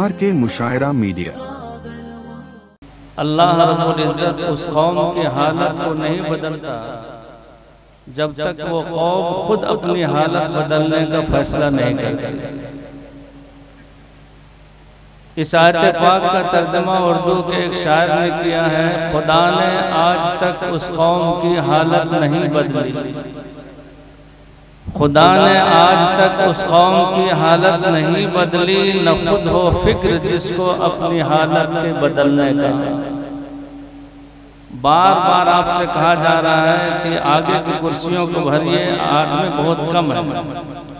RK मुशायरा media. अल्लाह रब्बुल इज़्ज़त उस कौम की हालत को नहीं बदलता जब तक वो कौम खुद अपनी हालत बदलने का फैसला नहीं करती। इस आयत पाक का तर्जुमा उर्दू के एक शायर ने किया है, खुदा ने आज तक उस कौम की हालत नहीं बदली। खुदा ने आज तक उस कौम की हालत नहीं बदली, न खुद हो फिक्र जिसको अपनी हालत के बदलने का। बार बार आपसे कहा जा रहा है कि आगे की कुर्सियों को भरिए, आदमी बहुत कम है,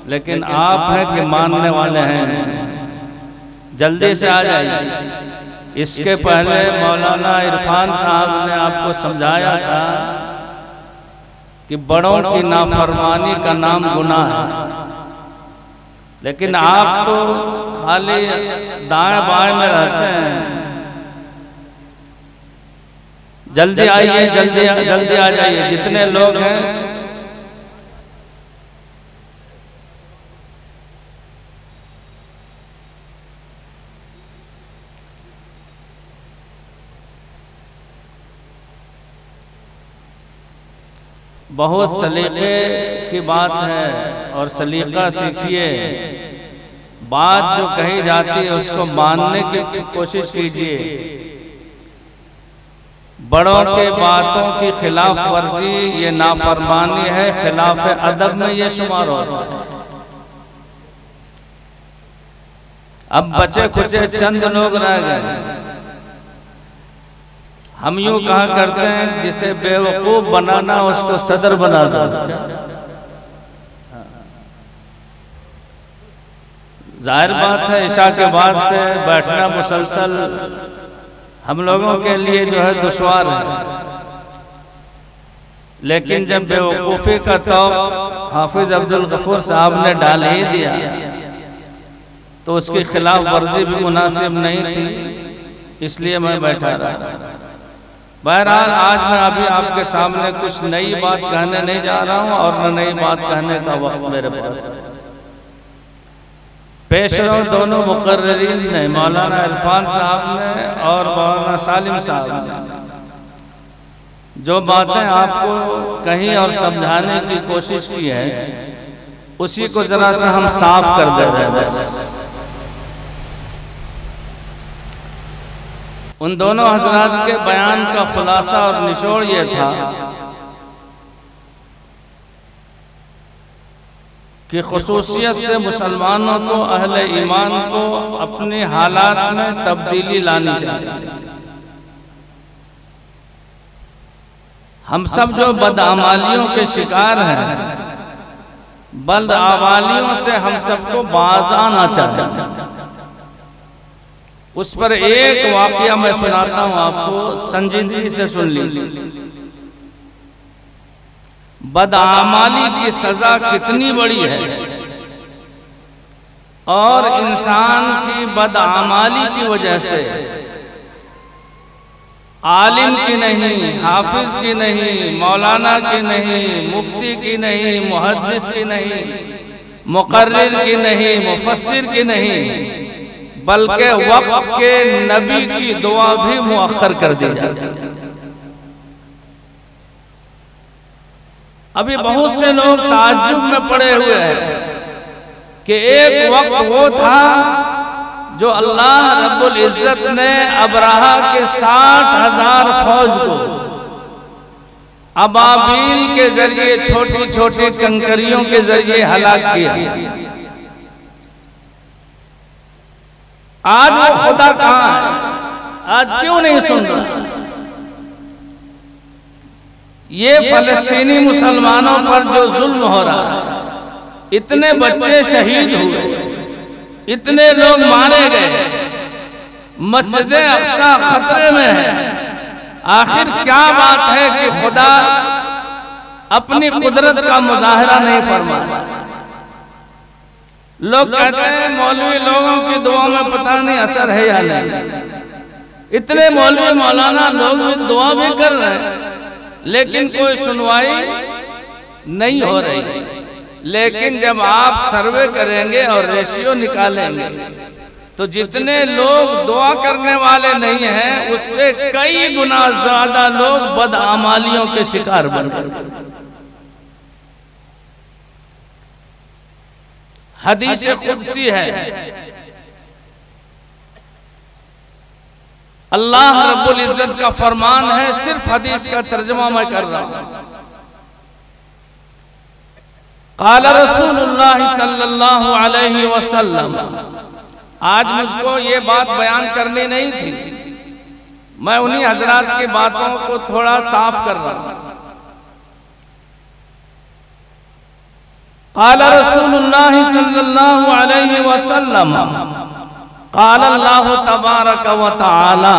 लेकिन आप हैं कि मानने वाले हैं, जल्दी से आ जाइए। इसके पहले मौलाना इरफान साहब ने आपको समझाया था कि बड़ों की नाफरमानी का नाम गुनाह है, लेकिन आप तो खाली दाएं बाएं में रहते हैं। जल्दी आइए, जल्दी आ जाइए, जितने लोग हैं बहुत सलीके की बात है और सलीका सीखिए। बात जो कही जाती है उसको मानने की कोशिश कीजिए। बड़ों के बातों की खिलाफ वर्जी ये नाफरमानी है, खिलाफ अदब में ये शुमार होता है। अब बचे कुचे चंद लोग रह गए। हम यूं कहा करते हैं, जिसे बेवकूफ बनाना उसको सदर बना दो। जाहिर बात है ईशा के बाद से बैठना मुसलसल हम लोगों के लिए जो है दुश्वार है, लेकिन जब बेवकूफ़ी का तौक हाफिज अब्दुल गफूर साहब ने डाल ही दिया तो उसकी खिलाफ वर्जी भी मुनासिब नहीं थी, इसलिए मैं बैठा रहा। बहरहाल आज मैं अभी आपके सामने कुछ नई बात कहने नहीं जा रहा हूं और न नई बात कहने का वक्त मेरे पास। पेशरों दोनों मुकर्रिरीन ने, मौलाना इरफान साहब ने और मौलाना सालिम साहब ने, जो बातें आपको कहीं और समझाने की कोशिश की है उसी को जरा सा हम साफ कर दे रहे हैं। उन दोनों हजरात के बयान का खुलासा और निचोड़ ये था कि खुसूसियत से मुसलमानों को, अहले ईमान को अपनी हालात में तब्दीली लानी चाहिए। हम सब जो बदअमालियों के शिकार हैं, बदअमालियों से हम सबको बाज आना चाहिए। उस पर एक वाकया मैं सुनाता हूं आपको, संजीदगी से सुन लीजिए। बदआमाली की सजा कितनी बड़ी है और इंसान की बदआमाली की वजह से आलिम की नहीं, हाफिज की नहीं, मौलाना की नहीं, मुफ्ती की नहीं, मुहद्दिस की नहीं, मुकर्रिर की नहीं, मुफस्सिर की नहीं, बल्कि वक्त के नबी की दुआ भी मुअख्खर कर दी जाती है। अभी बहुत से लोग ताज्जुब में पड़े हुए हैं कि एक वक्त वो था जो अल्लाह रब्बुल इज़्ज़त ने अबराहा के 60,000 फौज को अबाबील के जरिए, छोटी छोटी कंकरियों के जरिए हलाक किया। आज वो खुदा कहां है? आज क्यों नहीं सुन रहा? ये फलस्तीनी मुसलमानों पर जो जुल्म हो रहा है, इतने बच्चे शहीद हुए, इतने लोग मारे गए, मस्जिद अक्सा खतरे में है। आखिर क्या बात है कि खुदा अपनी कुदरत का मुजाहरा नहीं फरमा रहा? लोग कहते हैं मौलवी लोगों की दुआ में पता नहीं असर है या नहीं। इतने मौलवी मौलाना लोग दुआ भी कर रहे हैं, लेकिन कोई सुनवाई नहीं हो रही। लेकिन जब आप सर्वे करेंगे और रेशियो निकालेंगे तो जितने लोग दुआ करने वाले नहीं हैं उससे कई गुना ज्यादा लोग बदआमालियों के शिकार बन गए। हदीस कुदसी है, अल्लाह रब्बुल इज्जत का फरमान है, सिर्फ हदीस का तर्जुमा मैं कर रहा हूं। क़ाल रसूलुल्लाह सल्लल्लाहु अलैहि वसल्लम, आज मुझको ये बात बयान करनी नहीं थी, मैं उन्हीं हजरात की बातों को थोड़ा साफ कर रहा हूं। क़ाल रसूलुल्लाह सल्लल्लाहु अलैहि वसल्लम, क़ाल अल्लाहु तबारक व तआला,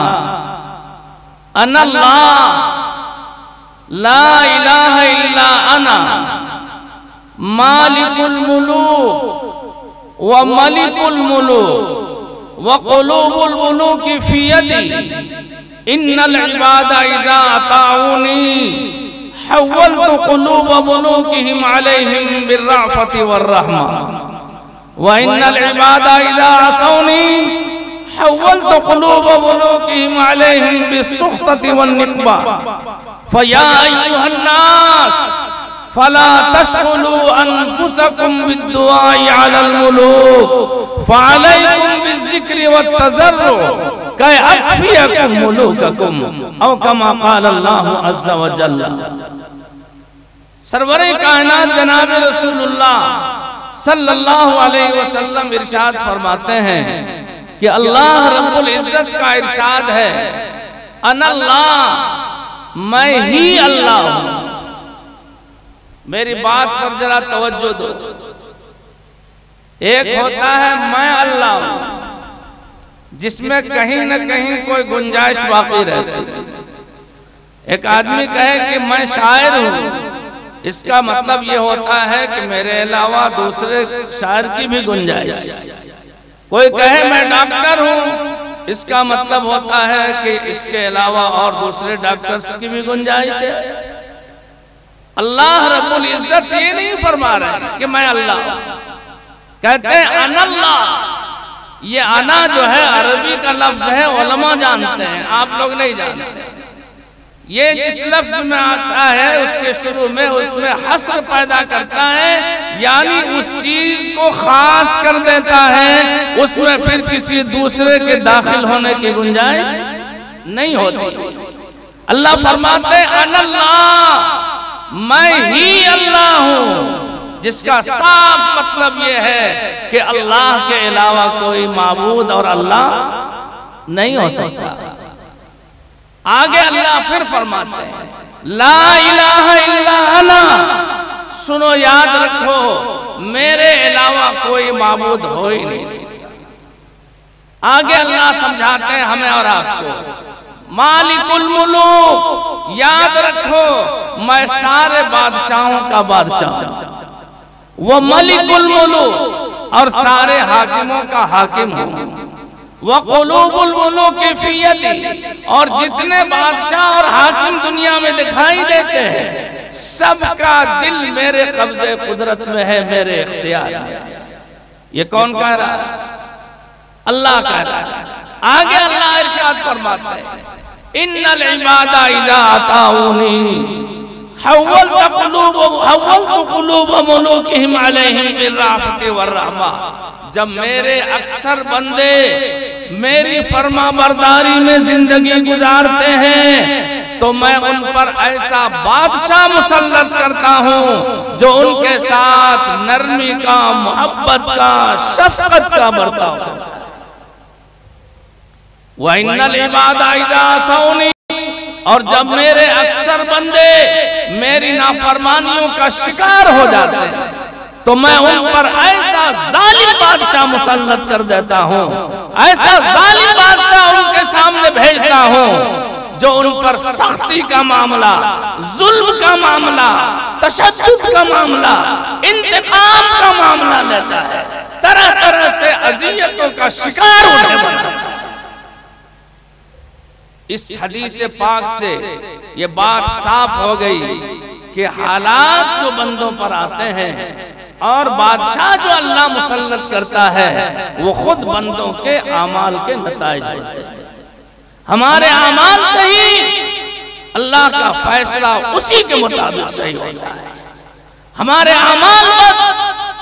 अनल्लाह ला इलाहा इल्ला अना मालिकुल मुलूक व मलिकुल मुलूक व क़ुलूबुल मुलूकी फ़ी यदी इन्नल इबादा इज़ा अताऊनी हव्वलतु क़ुलूब मुलूकिहिम अलैहिम बिर्रअफ़ति वर्रहमा व इन्नल इबादा इज़ा असौनी हव्वलतु क़ुलूब मुलूकिहिम अलैहिम बिस्सुख़्तति वन्निक़्बा फ़या अय्युहन नास फला तशगुलू अनफुसकुम बिद्दुआई अलल मुलूक फअलैकुम बिज़्ज़िक्रि वत्तज़र्रु कै अख्फियकुम मुलूककुम औ कमा क़ाल अल्लाहु अज़्ज़ा व जल्ला। सरवरे कायनात जनाब रसूलुल्लाह सल्लल्लाहु अलैहि वसल्लम इरशाद फरमाते हैं कि अल्लाह रब्बुल इज्जत का इरशाद है, अनल्लाह, मैं ही अल्लाह हूं। मेरी बात पर जरा तवज्जो दो। एक होता है मैं अल्लाह हूं, जिसमें कहीं न कहीं कोई गुंजाइश बाकी रहती है। एक आदमी कहे कि मैं शायर हूं, इसका मतलब यह होता है कि मेरे अलावा दूसरे शायर की भी गुंजाइश। कोई कहे मैं डॉक्टर हूं, इसका मतलब होता है कि इसके अलावा और दूसरे डॉक्टर्स की भी गुंजाइश है। अल्लाह रब्बुल इज्जत ये नहीं फरमा रहे कि मैं अल्लाह, कहते हैं अनल्लाह। ये अना जो है अरबी का लफ्ज है, उलमा जानते हैं, आप लोग नहीं जानते। ये जिस लफ्ज में आता है उसके शुरू में उसमें हस्र पैदा करता है, यानी उस चीज को खास कर देता है, उसमें फिर किसी दूसरे के दाखिल होने की गुंजाइश नहीं होती। अल्लाह फरमाते हैं अनल्लाह, मैं ही अल्लाह हूं, जिसका साफ मतलब यह है कि अल्लाह के अलावा कोई माबूद और अल्लाह नहीं हो सकता। आगे अल्लाह फिर फरमाते हैं ला इलाहा इल्ला अना, सुनो याद रखो मेरे अलावा कोई माबूद हो ही नहीं सकता। आगे अल्लाह समझाते हैं हमें और आपको, मालिकुल मुलूक, याद रखो मैं सारे बादशाहों का बादशाह, वो मलिकुल मुलूक, और सारे हाकिमों का हाकिम हूं। वो क़ुलूबुल मुलूकी फ़ी यदी, और जितने बादशाह और हाकिम दुनिया में दिखाई देते हैं सबका दिल मेरे कब्जे कुदरत में है, मेरे इख्तियार में। ये कौन कह रहा है? अल्लाह कह रहा है। आगे अल्लाह इरशाद फरमाता है इन्नल इबादा इज़ा अताऊनी हव्वलतु क़ुलूब मुलूकिहिम अलैहिम बिर्रअफ़ति वर्रहमा। जब मेरे अक्सर बंदे मेरी फर्मा बरदारी में जिंदगी गुजारते हैं तो मैं उन पर ऐसा बादशाह मुसल्लत करता हूं जो उनके साथ नरमी का, मोहब्बत का, शफ़क़त का बर्ताव करता है। व इन्नल इबादा इज़ा असौनी, और जब मेरे अक्सर बंदे मेरी नाफरमानियों का शिकार हो जाते हैं तो मैं उन पर ऐसा जालिम बादशाह मुसल्लत कर देता हूं, ऐसा जालिम बादशाह उनके सामने भेजता हूं जो उन पर सख्ती का मामला, जुल्म का मामला, तशद्दुद का मामला, इंतकाम का मामला लेता है, तरह तरह से अज़ियतों का शिकार उन्हें बनाता है। इस हदीस पाक से ये बात साफ हो गई कि हालात जो बंदों पर आते हैं और बादशाह जो अल्लाह मुसल्लत करता है वो खुद बंदों के आमाल के नताइज होते हैं। हमारे आमाल से ही अल्लाह का फैसला उसी के मुताबिक सही होता है। हमारे आमाल बद,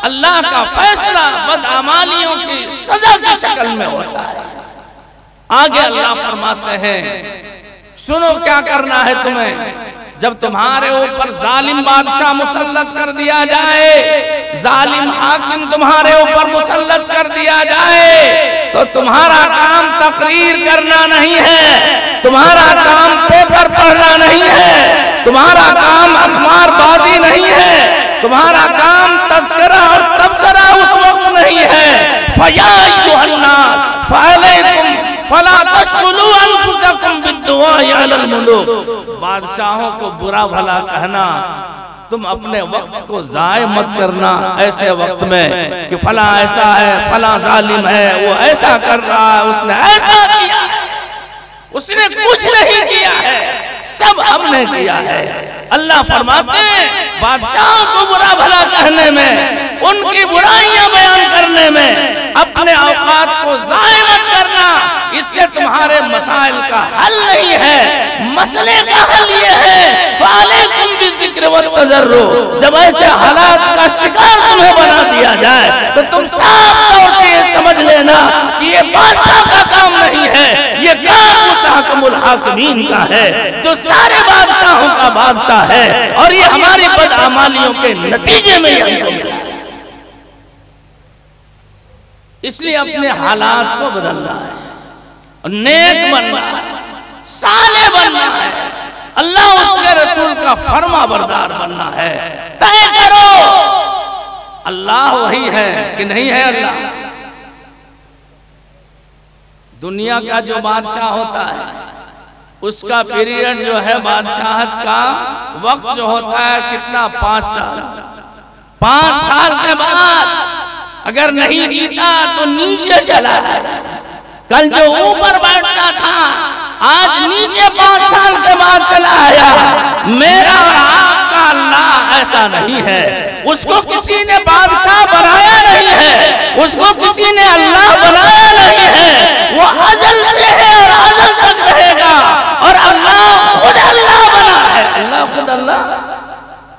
अल्लाह का फैसला बदआमालियों की सजा की शक्ल में होता है। आगे अल्लाह फरमाते हैं, सुनो क्या करना है तुम्हें। जब तुम्हारे ऊपर जालिम बादशाह मुसल्लत कर दिया जाए, जालिम हाकिम तुम्हारे ऊपर मुसल्लत कर दिया जाए, तो तुम्हारा काम तकरीर करना नहीं है, तुम्हारा काम पेपर पढ़ना नहीं है, तुम्हारा काम अखबारबाजी नहीं है, तुम्हारा काम तज़किरा और तबसरा उस वक्त नहीं है। फया अय्युहन्नास फअलैकुम फला तशगुलू अनफुसकुम बिद्दुआइ अलल मुलूक। बादशाहों को बुरा भला कहना, तुम अपने वक्त को जाय मत करना ऐसे वक्त में कि फला ऐसा है, फला जालिम है, वो ऐसा कर रहा है, उसने ऐसा किया, उसने कुछ नहीं किया है, सब हमने किया है। अल्लाह फरमाते हैं बादशाहों को बुरा भला कहने में, उनकी बुराइयां बयान करने में अपने औकात को ज़ाय मत करना, इससे तुम्हारे मसाइल का हल नहीं है। मसले का हल ये है फ़अलैकुम बिज़िक्र वत्तज़र्रु। जब ऐसे हालात का शिकार तुम्हें बना दिया जाए तो तुम साफ तौर से ये समझ लेना कि ये बादशाह का काम नहीं है, ये काम मुस्तहकमुल हाकिमीन का है, जो सारे बादशाहों का बादशाह है, और ये हमारी बदआमालियों के नतीजे में यही मिला है। इसलिए अपने हालात को बदलना है, नेक बनना है, साले बनना है, अल्लाह उसके रसूल का फर्मा बरदार बनना है। तय करो अल्लाह वही है कि नहीं है अल्लाह। दुनिया का जो बादशाह होता है उसका पीरियड जो है बादशाहत का वक्त जो होता है कितना, 5 साल। 5 साल के बाद अगर नहीं जीता तो नीचे चला जाए। कल जो ऊपर बैठता था आज नीचे 5 साल के बाद चला आया। मेरा और आपका अल्लाह ऐसा नहीं है, उसको किसी ने बादशाह बनाया नहीं है, उसको किसी ने अल्लाह बनाया नहीं है। वो अजल से है और अजल तक रहेगा, और अल्लाह खुद अल्लाह बना है। अल्लाह खुद अल्लाह,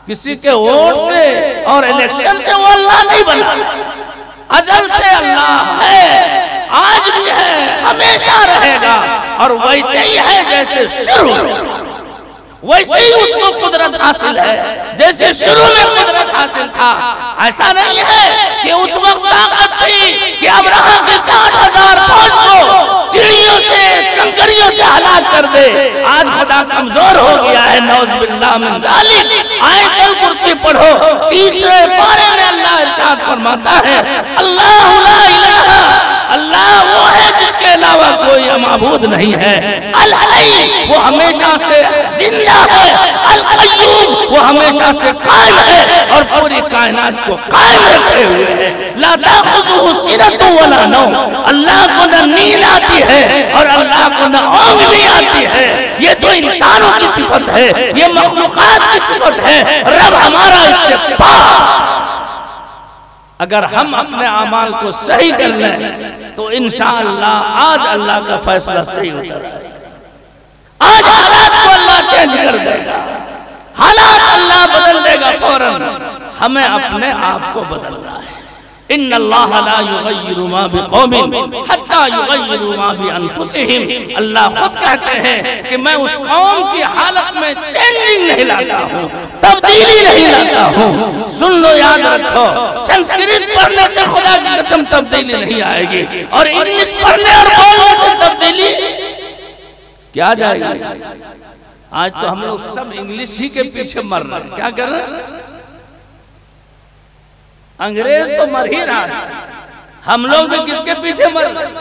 किसी के वोट से और इलेक्शन से वो अल्लाह नहीं बना, अजल से अल्लाह है, आज भी है, हमेशा रहेगा, और वैसे ही है जैसे शुरू, वैसे ही उसको कुदरत हासिल है जैसे शुरू में कुदरत हासिल था। ऐसा नहीं है कि उस वक्त ताकत थी कि अब्राहा के 60,000 फौज को चिड़ियों से, कंकरियों से हलाक कर दे। आज खुदा कमजोर हो गया है, नौज़ुबिल्लाह मिन ज़ालिक। आयतुल कुर्सी पढ़ो, 3रे पारे में अल्लाह इरशाद फरमाता है, अल्लाहु ला इलाहा, अल्लाह वो है जिसके अलावा कोई माबूद नहीं है। अल हई, वो हमेशा से जिंदा है। अल कय्यूम, वो हमेशा से कायम है और पूरी कायनात को कायम रखे हुए है। ला ताखुज़ुहु सिनतुन वला नौम, अल्लाह को न नींद आती है और अल्लाह को न ऊँघ भी आती है। ये तो इंसानों की सिफत है, ये मखलूक़ात की सिफत है। रब हमारा इससे पाक। अगर हम अपने अमाल को सही कर लें तो इंशाअल्लाह आज अल्लाह का फैसला सही होता है। आज हालात को अल्लाह चेंज कर देगा, हालात अल्लाह बदल देगा फौरन। हमें अपने आप को बदलना है। इन्नल्लाह ला युगय्यिरु मा बिक़ौमिन हत्ता युगय्यिरु मा बिअनफुसिहिम। अल्लाह खुद कहते हैं कि मैं उस कौम की हालत में चेंजिंग नहीं लाता हूँ, तब्दीली नहीं लाता हूँ। सुन लो, याद रखो, संस्कृत पढ़ने से खुदा की कसम तब्दीली नहीं आएगी, और इंग्लिश पढ़ने और बोलने से तब्दीली क्या जाएगी। आज तो हम लोग सब इंग्लिश ही के पीछे मर रहे हैं। क्या कर रहे हैं? अंग्रेज तो मर ही रहा है, हम लोग भी किसके पीछे मर रहे हैं?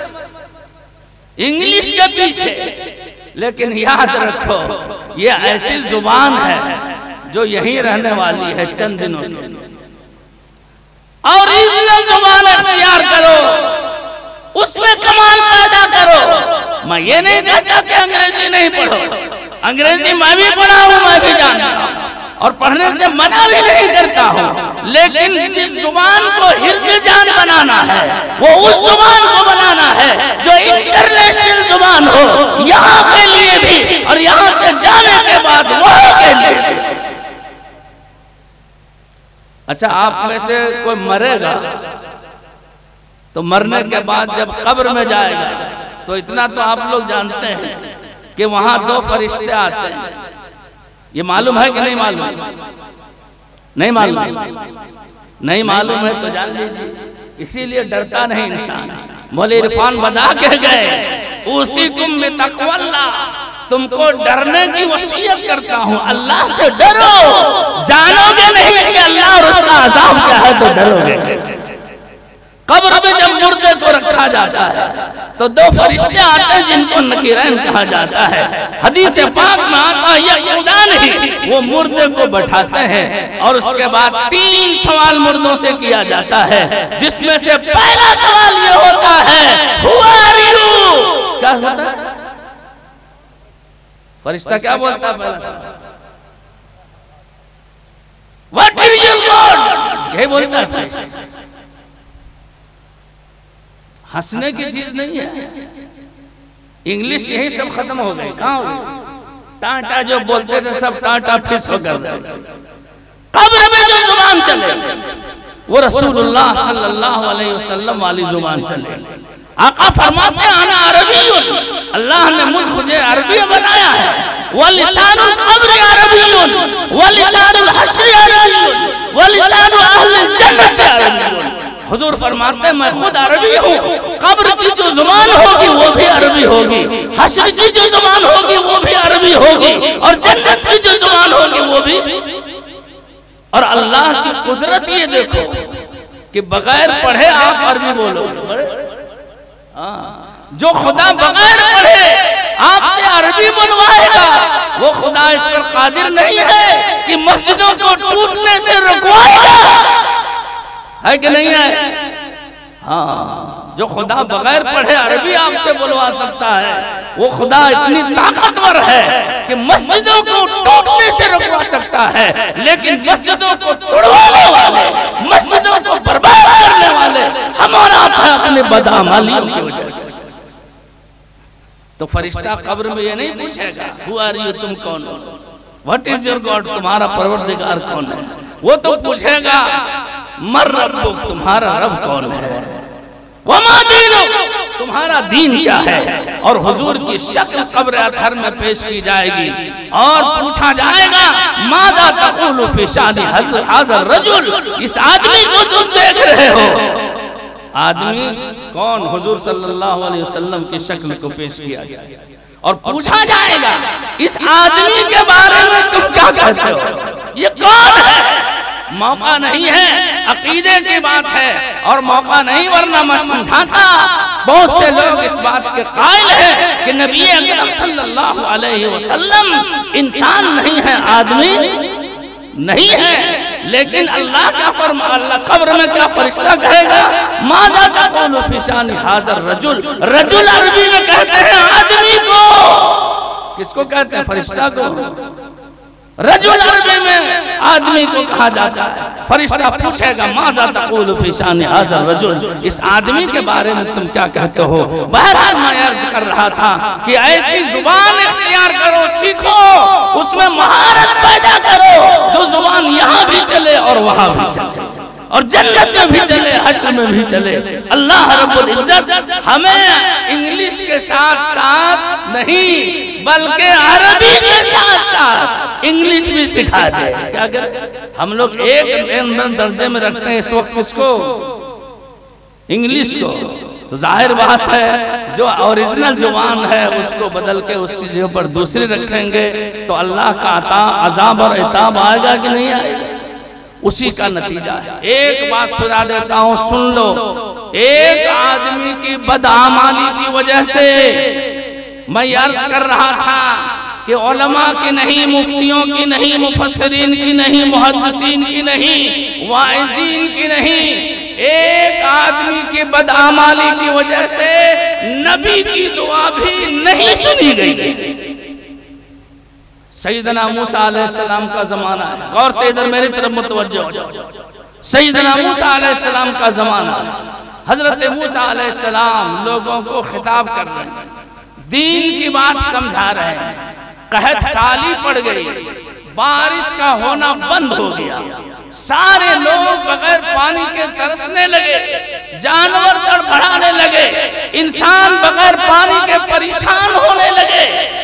इंग्लिश के पीछे। लेकिन याद रखो, ये ऐसी जुबान है जो यहीं रहने वाली है चंद दिनों के लिए, और रीजनल जुबान इख्तियार करो, उसमें कमाल पैदा करो। मैं ये नहीं कहता कि अंग्रेजी नहीं पढ़ो, अंग्रेजी मैं भी पढ़ा हूं, मैं भी जानता हूं, और पढ़ने से मना भी नहीं करता हूँ, लेकिन जिस जुबान को हिर्ज़ जान बनाना है वो उस जुबान को बनाना है जो इंटरनेशनल जुबान हो, यहाँ के लिए भी और यहाँ से जाने के बाद वहाँ के लिए भी। अच्छा, आप में से कोई मरेगा तो मरने के बाद जब कब्र में जाएगा तो इतना तो आप लोग जानते हैं कि वहां 2 फरिश्ते आते हैं। ये मालूम है कि नहीं मालूम? नहीं मालूम? नहीं मालूम है तो जान लीजिए, इसीलिए डरता नहीं इंसान। मौला इरफान बता के गए, उसीकुम में तक़वल्लाह, तुमको डरने की वसीयत करता हूँ, अल्लाह से डरो। जानोगे नहीं कि अल्लाह और उसका अज़ाब क्या है तो डरोगे कैसे? कब्र में जब मुर्दे को रखा जाता है तो 2 फरिश्ते आते हैं जिनको नकीरैन कहा जाता है। हदीस पाक में आता है यक़ूलान ही, वो मुर्दे को बैठाते हैं और उसके बाद 3 सवाल मुर्दों से किया जाता है, जिसमें से पहला सवाल ये होता है, हु आर यू? क्या होता है? फरिश्ता क्या बोलता है? पहला सवाल व्हाट इज योर गॉड? यही बोलता है फरिश्ता। हंसने की चीज नहीं है, इंग्लिश यही सब खत्म हो गई। कहाँ हो गई? टाटा जो बोलते थे सब टाटा फिस हो गए। कब्र में जो जुबान चले वो रसूलुल्लाह सल्लल्लाहु अलैहि वसल्लम वाली जुबान चले। आका फरमाते हैं अना अरबीयुन, अल्लाह ने मुझे अरबी बनाया है। व लिसानुल क़ब्र अरबीयुन व लिसानुल हश्र अरबीयुन व लिसानु अहलिल जन्नत अरबीयुन। हुजूर फरमाते हैं मैं खुद अरबी हूँ, कब्र की जो जुबान होगी वो भी अरबी होगी, हश्र की जो जुबान होगी वो भी अरबी होगी, और जन्नत की जो जुबान होगी वो भी। और अल्लाह की कुदरत ये देखो कि बगैर पढ़े आप अरबी बोलोगे। जो खुदा बगैर पढ़े आपसे अरबी बोलवाएगा वो खुदा इस पर कादिर नहीं है कि मस्जिदों को टूटने से रुकवाएगा, है कि नहीं है? हाँ, जो खुदा बगैर पढ़े अरबी आपसे बुलवा सकता है वो खुदा इतनी ताकतवर है कि मस्जिदों को टूटने से रुकवा सकता है, लेकिन मस्जिदों को तोड़वाने वाले, मस्जिदों को बर्बाद करने वाले हमारा अपने बदअमलियों की वजह से। तो फरिश्ता कब्र में ये नहीं पूछेगा हु आर यू, तुम कौन हो, व्हाट इज योर गॉड, तुम्हारा परवरदिगार कौन है। वो तो पूछेगा मर रब्बुक, तुम्हारा रब कौन है, वमा दीनुक, तुम्हारा दीन क्या है। और हुजूर की शक्ल कब्र अतहर में पेश की जाएगी और पूछा जाएगा माज़ा तक़ूलु फी शानी हाज़ा रजुल, इस आदमी को तुम देख रहे हो, आदमी कौन? हुजूर सल्लल्लाहु अलैहि वसल्लम की शक्ल को पेश किया जाएगा और पूछा जाएगा इस आदमी के बारे में तुम क्या कहते हो, ये कौन है। मौका नहीं है, अकीदे की बात है और मौका नहीं, वरना मैं समझाता। बहुत से लोग इस बात के कायल हैं कि नबी अकरम सल्लल्लाहु अलैहि वसल्लम इंसान नहीं है, आदमी नहीं है, लेकिन अल्लाह क्या फरमा, अल्लाह कब्र में क्या फरिश्ता कहेगा माज़ा तक़ूलु फी शानी हाज़ा रजुल। रजुल अरबी में कहते हैं आदमी को, किसको कहते हैं? फरिश्ता को। रजुल अरबी में आदमी को कहा जाता है। फरिश्ता पूछेगा माज़ा तक़ूलु फी शानी हाज़ा रजुल, इस आदमी के बारे में तुम क्या कहते हो। बहरहाल मैं अर्ज कर रहा था कि ऐसी जुबान इख्तियार करो, सीखो, उसमें महारत पैदा करो जो जुबान यहाँ भी चले और वहाँ भी चले और जन्नत में भी चले, हश्र में भी चले। अल्लाह रब्बुल इज्जत हमें इंग्लिश के साथ साथ नहीं बल्कि अरबी के साथ साथ इंग्लिश भी सिखा दे। क्या करें हम लोग एक दर्जे में रखते हैं इस वक्त किसको? इंग्लिश को। तो जाहिर बात है जो ओरिजिनल जुबान है उसको बदल के उस चीजों पर दूसरी रखेंगे तो अल्लाह का अज़ाब और इताब आएगा कि नहीं आएगा, उसी का नतीजा है। एक बात सुना देता हूँ, सुन लो। एक आदमी की बदआमाली की वजह से मैं अर्ज कर रहा था कि उलमा की नहीं, मुफ्तियों की नहीं, मुफस्सिरीन की नहीं, मुहद्दिसीन की नहीं, वाइज़ीन की नहीं, एक आदमी की बदआमाली की वजह से नबी की दुआ भी नहीं सुनी गई। सैयदना मूसा अलैहिस्सलाम का जमाना है। गौर से इधर मेरी तरफ मुतवज्जो हो जाओ। सैयदना मूसा अलैहिस्सलाम का जमाना है। हजरत मूसा अलैहिस्सलाम लोगों को खिताब कर रहे हैं, दीन की बात समझा रहे हैं। कहत साली पड़ गई, बारिश का होना बंद हो गया, सारे लोग बगैर पानी के तरसने लगे, जानवर तड़फड़ाने लगे, इंसान बगैर पानी के परेशान होने लगे।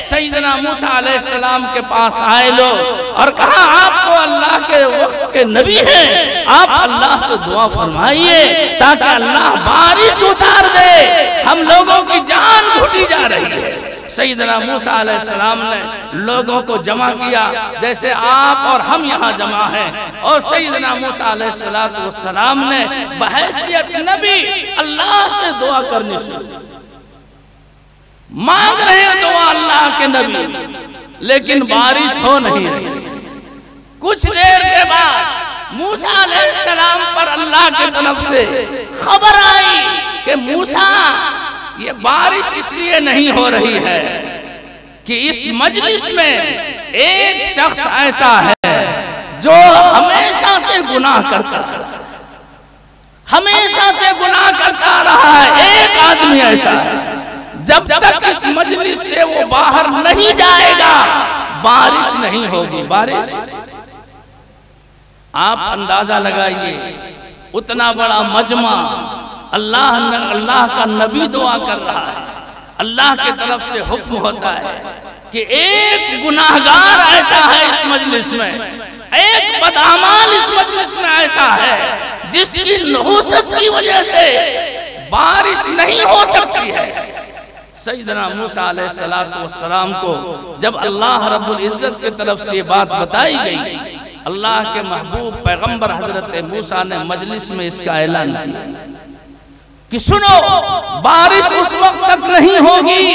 सैयदना मूसा अलैहिस्सलाम के पास आए लोग और कहा, आप तो अल्लाह के वक्त के नबी हैं, आप अल्लाह से दुआ फरमाइए ताकि अल्लाह बारिश उतार दे, हम लोगों की जान घुटी जा रही है। सैयदना मूसा अलैहिस्सलाम ने लोगों को जमा किया जैसे आप और हम यहाँ जमा हैं, और सैयदना मूसा अलैहिस्सलाम ने बहैसियत नबी अल्लाह से दुआ करनी शुरू, मांग रहे हैं दुआ अल्लाह के नबी, लेकिन बारिश हो नहीं रही। कुछ देर के बाद मूसा अलैहिस्सलाम पर अल्लाह की तरफ से खबर आई कि मूसा, ये बारिश इसलिए नहीं हो रही है कि इस मजलिस में एक शख्स ऐसा है जो हमेशा से गुनाह करता रहा, हमेशा से गुनाह करता रहा है। एक आदमी ऐसा है, जब तक इस मजलिस से वो बाहर नहीं जाएगा बारिश नहीं होगी। बारिश आप अंदाजा लगाइए, उतना बड़ा मजमा, अल्लाह का नबी दुआ कर रहा है, अल्लाह की तरफ से हुक्म होता है कि एक गुनाहगार ऐसा है इस मजलिस में, एक बदअमाल इस मजलिस में ऐसा है जिसकी नहुसत की वजह से बारिश नहीं हो सकती है। सैयदना मूसा अलैहिस्सलाम को जब अल्लाह रब्बुल इज्जत की तरफ से बात बताई गई, अल्लाह के महबूब पैगंबर हजरत मूसा ने मजलिस में इसका ऐलान किया कि सुनो, बारिश उस वक्त तक नहीं होगी,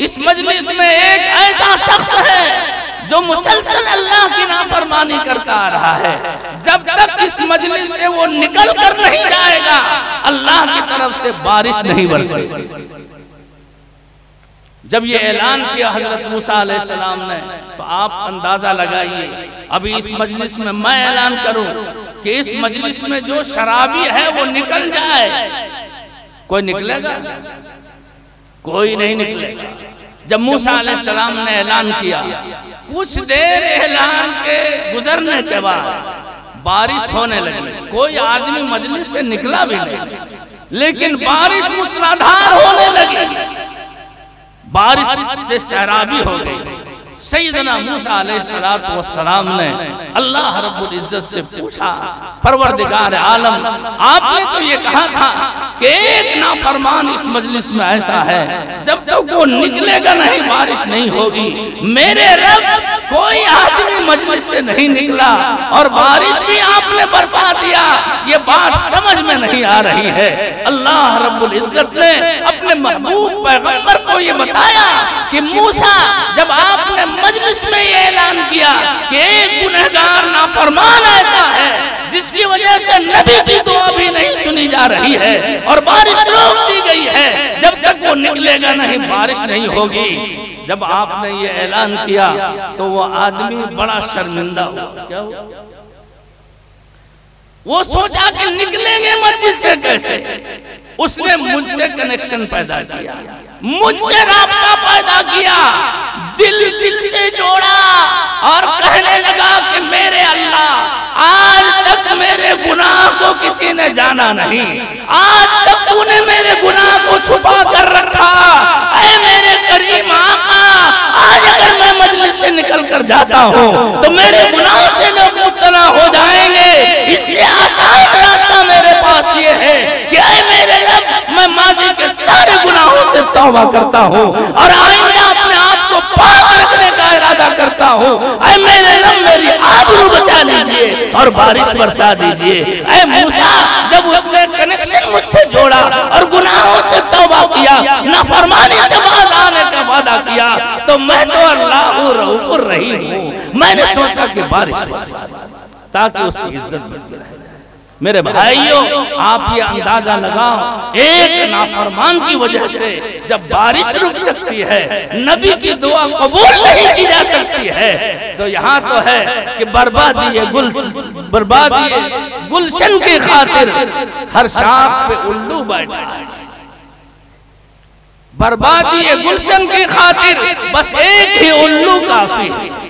इस मजलिस में एक ऐसा शख्स है जो मुसलसल अल्लाह की नाफरमानी करता आ रहा है, जब तक इस मजलिस से वो निकल कर नहीं जाएगा अल्लाह की तरफ से बारिश नहीं बरसेगी। जब ये ऐलान किया हजरत मूसा अलैहिस्सलाम ने, तो आप अंदाजा लगाइए, अभी इस मजलिस में मैं ऐलान करूं कि इस मजलिस में जो शराबी है वो निकल जाए, कोई निकलेगा? कोई नहीं निकलेगा। जब मूसा अलैहिस्सलाम ने ऐलान किया, कुछ देर ऐलान के गुजरने के बाद बारिश होने लगी। कोई आदमी मजलिस से निकला भी नहीं, लेकिन बारिश मूसलाधार होने लगी, बारिश से सैराबी हो गई। सैयदना मूसा अलैहिस्सलाम ने अल्लाह रब्बुल इज्जत से पूछा, परवरदिगार आलम, आपने तो ये कहा था कि एक नाफरमान इस मजलिस में ऐसा है, जब तक वो निकलेगा नहीं बारिश नहीं होगी। मेरे रब, कोई आदमी मजलिस से नहीं निकला और बारिश भी आपने बरसा दिया, ये बात समझ में नहीं आ रही है। अल्लाह रब्बुल इज्जत ने अपने महबूब पैगंबर को ये बताया कि मूसा, जब आपने मजलिस में ये ऐलान किया कि एक गुनहगार नाफरमान ऐसा है जिसकी वजह से नबी की दुआ भी नहीं सुनी जा रही है और बारिश रोक दी गई है, जब तक वो निकलेगा नहीं बारिश नहीं होगी। जब आपने ये ऐलान किया तो वो आदमी बड़ा शर्मिंदा हुआ। क्या हुआ? वो सोचा कि निकलेंगे मस्जिद से कैसे। उसने मुझसे कनेक्शन पैदा किया, मुझसे राब्ता पैदा किया, दिल से जोड़ा और कहने लगा कि मेरे अल्लाह, आज तक मेरे गुनाह को किसी ने जाना नहीं, आज तक तूने मेरे गुनाह को छुपा कर रखा। ऐ मेरे करीम आका, आज अगर मैं मजलिस से निकल कर जाता हूँ तो मेरे गुनाह से लोग मुब्तला हो जाएंगे। इससे आसान रास्ता मेरे पास ये है कि ऐ मेरे रब, मैं माजी के सारे गुनाहों से तौबा करता हूँ और आइंदा अपने आप को पाक रखने का इरादा करता हूँ। ऐ मेरे रब, मेरी आबरू बचा लीजिए और बारिश बरसा दीजिए। ऐ मूसा, जब उसने कनेक्शन मुझसे जोड़ा और गुनाहों से तौबा किया, नाफरमानी से बाज आने का वादा किया, तो मैं तो अल्लाह रऊफुर रहीम हूँ। मैंने सोचा कि बारिश बरसा ताकि उसकी इज्जत बनी रहे। मेरे भाइयों, आप ये अंदाजा लगाओ, एक नाफरमान की वजह से जब बारिश रुक सकती है, नबी की दुआ कबूल नहीं की जा सकती है, तो यहाँ तो है कि बर्बादी गुलशन की खातिर हर शाख पे उल्लू बैठा है। बर्बादी गुलशन की खातिर बस एक ही उल्लू काफी है।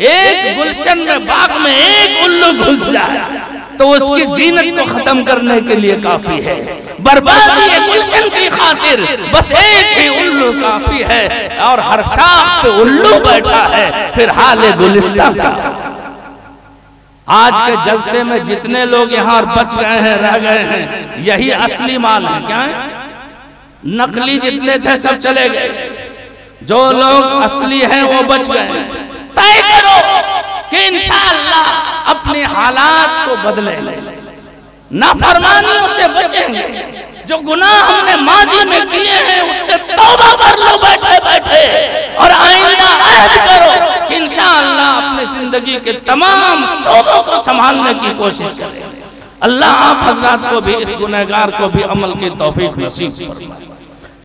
एक गुलशन में, बाग में एक उल्लू घुस जाए तो उसकी जीनत को खत्म करने के लिए काफी है। बर्बादी गुलशन की खातिर बस एक ही उल्लू काफी है, और हर शाख पे उल्लू बैठा है। फिर हाल गुलिस्तां का आज के जलसे में जितने लोग यहाँ बच गए हैं, रह गए हैं, यही असली माल है। क्या है? नकली जितने थे सब चले गए, जो लोग असली हैं वो बच गए। तय करो कि इंशाअल्लाह अपने हालात को बदलेंगे, नाफरमानियों से बचेंगे, जो गुनाह हमने माजी में किए हैं उससे तौबा कर लो बैठे बैठे, और आइंदा अहद करो कि इंशाअल्लाह अपनी जिंदगी के तमाम शोबों को संभालने की कोशिश करें। अल्लाह आप हजरात को भी, इस गुनहगार को भी अमल की तौफीक नसीब फरमाए।